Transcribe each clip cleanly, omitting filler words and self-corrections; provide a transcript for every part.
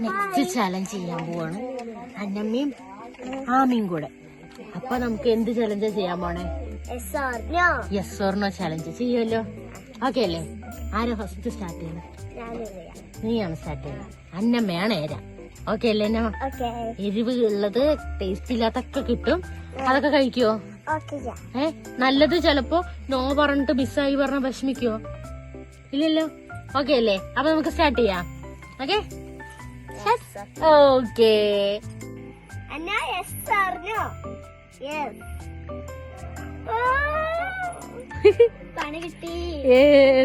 Next challenge ചെയ്യാൻ പോവാണ് അന്നമ്മയും ആമിയും കൂടെ. അപ്പൊ നമുക്ക് എന്ത് ചലഞ്ച് ചെയ്യാൻ പോണേ? യെസ് ഓർ നോ ചലഞ്ച് ചെയ്യുമല്ലോ. ഓക്കെ അല്ലേ? ആരാ ഫസ്റ്റ് സ്റ്റാർട്ട് ചെയ്യണം? നീയാണ് സ്റ്റാർട്ട് ചെയ്യണം. അന്നമ്മയാണ് ഏര. ഓക്കെ അല്ലേ അന്നമ്മ? എരിവ് ഉള്ളത് ടേസ്റ്റ് ഇല്ലാത്തൊക്കെ കിട്ടും, അതൊക്കെ കഴിക്കുവോ? നല്ലത് ചിലപ്പോ നോ പറഞ്ഞിട്ട് മിസ്സായി പറഞ്ഞ വിഷമിക്കുവോ? ഇല്ലല്ലോ. ഓക്കെ അല്ലേ? അപ്പൊ നമുക്ക് സ്റ്റാർട്ട് ചെയ്യാം. Okay okay. പണി കിട്ടി.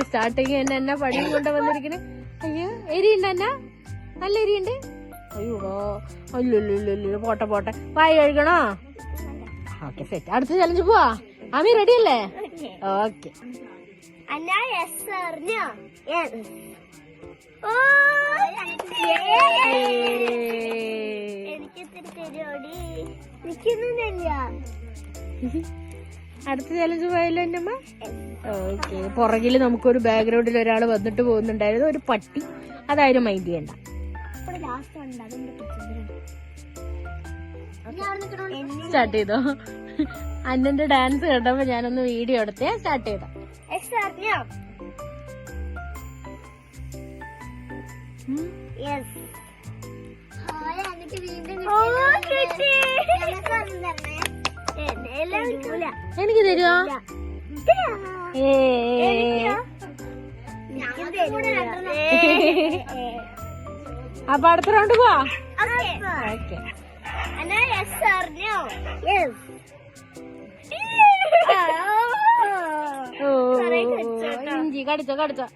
സ്റ്റാർട്ടിങ് തന്നെ എന്നാ പണിയും കൊണ്ട് വന്നിരിക്കണേ. അയ്യോ എരിയുണ്ട് എന്നാ? നല്ല എരിയുണ്ട്. അയ്യോടോ അല്ലോ പോട്ടെ പോട്ടെ. വായി കഴുകണോ? Okay set. അടുത്ത ചലഞ്ച് പോവാ. ആമി റെഡി അല്ലേ? ഓക്കെ. അടുത്ത ചലഞ്ച് പോയല്ലോ എന്റെ അമ്മ. ഓക്കെ. പുറകില് നമുക്കൊരു ബാക്ക്ഗ്രൗണ്ടിൽ ഒരാൾ വന്നിട്ട് പോകുന്നുണ്ടായിരുന്നു, ഒരു പട്ടി. അതായത് മൈൻഡ് ചെയ്യണ്ട. സ്റ്റാർട്ട് ചെയ്തോ? അന്നന്റെ ഡാൻസ് കേട്ടപ്പോ ഞാനൊന്ന് വീഡിയോ എടുത്തേ. സ്റ്റാർട്ട് ചെയ്തോ? എനിക്ക് തരുമോ? അപ്പൊ അടുത്ത റൗണ്ട് പോവാ. ഓക്കെ. ഇഞ്ചി കടിച്ചോ കടിച്ചോ.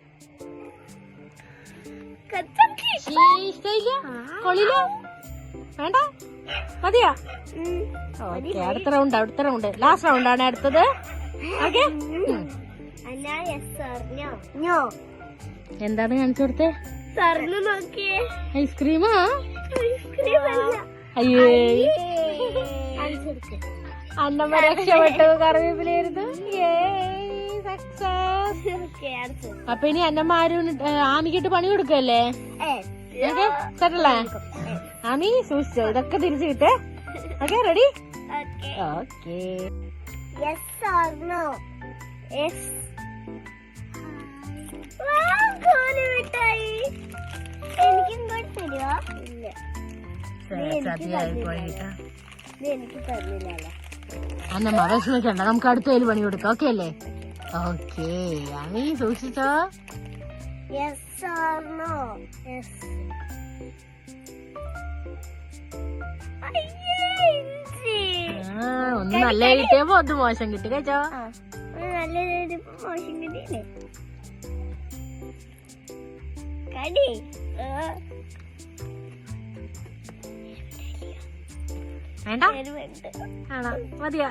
ഇഷ്ടമില്ല? കൊള്ളില്ല? വേണ്ട? മതിയാ? ഓക്കെ. അടുത്ത റൗണ്ട് ലാസ്റ്റ് റൗണ്ടാണ് അടുത്തത്. ഓക്കെ. എന്താണ് കാണിച്ചു കൊടുത്തേ? ഐസ്ക്രീമാ? അയ്യേ അന്നമ്മ രക്ഷപ്പെട്ടു. കറിവേപ്പിലായിരുന്നു. അപ്പൊ ഇനി അന്നമ്മ ആരും ആമിക്കിട്ട് പണി കൊടുക്കല്ലേ? സെറ്റല്ലേ? ആമി സൂക്ഷിച്ചോ, ഇതൊക്കെ തിരിച്ചു കിട്ടേ. Okay ready? ഓക്കെ. അന്നമ്മ വിഷമിക്കണ്ട, നമുക്ക് അടുത്ത കയ്യിൽ പണി കൊടുക്കാം. ഓക്കെ അല്ലേ? ഓക്കെ. ആമി സൂക്ഷിച്ചോ. ഒന്ന് നല്ല കിട്ടിയപ്പോ ഒന്ന് മോശം കിട്ടി. കഴിച്ചോ? മോശം കിട്ടിയില്ലേ? കടി വേണ്ട? ആണോ? മതിയാ?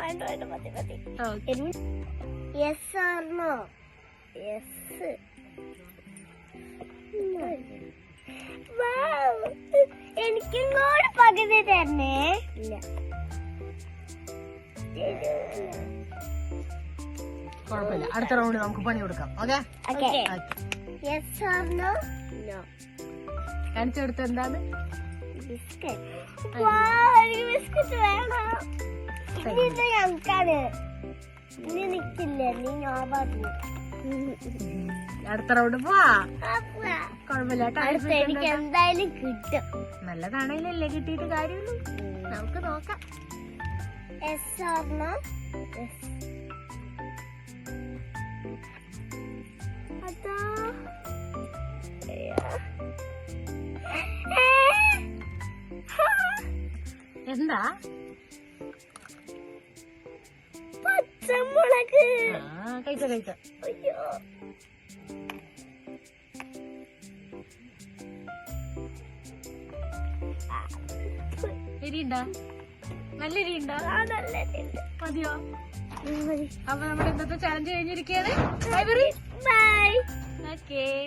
എനിക്കും കൂടെ പകുതി തരണേ. കുഴപ്പമില്ല, അടുത്ത റൗണ്ട് നമുക്ക് പണി കൊടുക്കാം. ഓക്കെ. കാണിച്ചു കൊടുത്ത എന്താണ്? ബിസ്ക്കറ്റ്. ബിസ്ക്കറ്റ് വേണം. ഇത് ഞങ്ങൾക്കാണ്. നീ നിക്കില്ല, നീ ഞാൻ പറഞ്ഞു. അടുത്ത റൗണ്ട് പോവാ. കുഴപ്പമില്ല, എനിക്ക് എന്തായാലും കിട്ടും. നല്ലതാണേലല്ലേ കിട്ടിയിട്ട് കാര്യമുള്ളൂ. നമുക്ക് നോക്കാം. എന്താ? പച്ചമുളക്. കഴിച്ചോ കഴിച്ചോ. അയ്യോ എരിയുണ്ടോ? നല്ല എരിയുണ്ടോ? മതിയോ? അപ്പൊ നമ്മുടെ ഇന്നത്തെ ചലഞ്ച് കഴിഞ്ഞിരിക്കുകയാണ്. ബൈ. ബൈ. ഓക്കേ.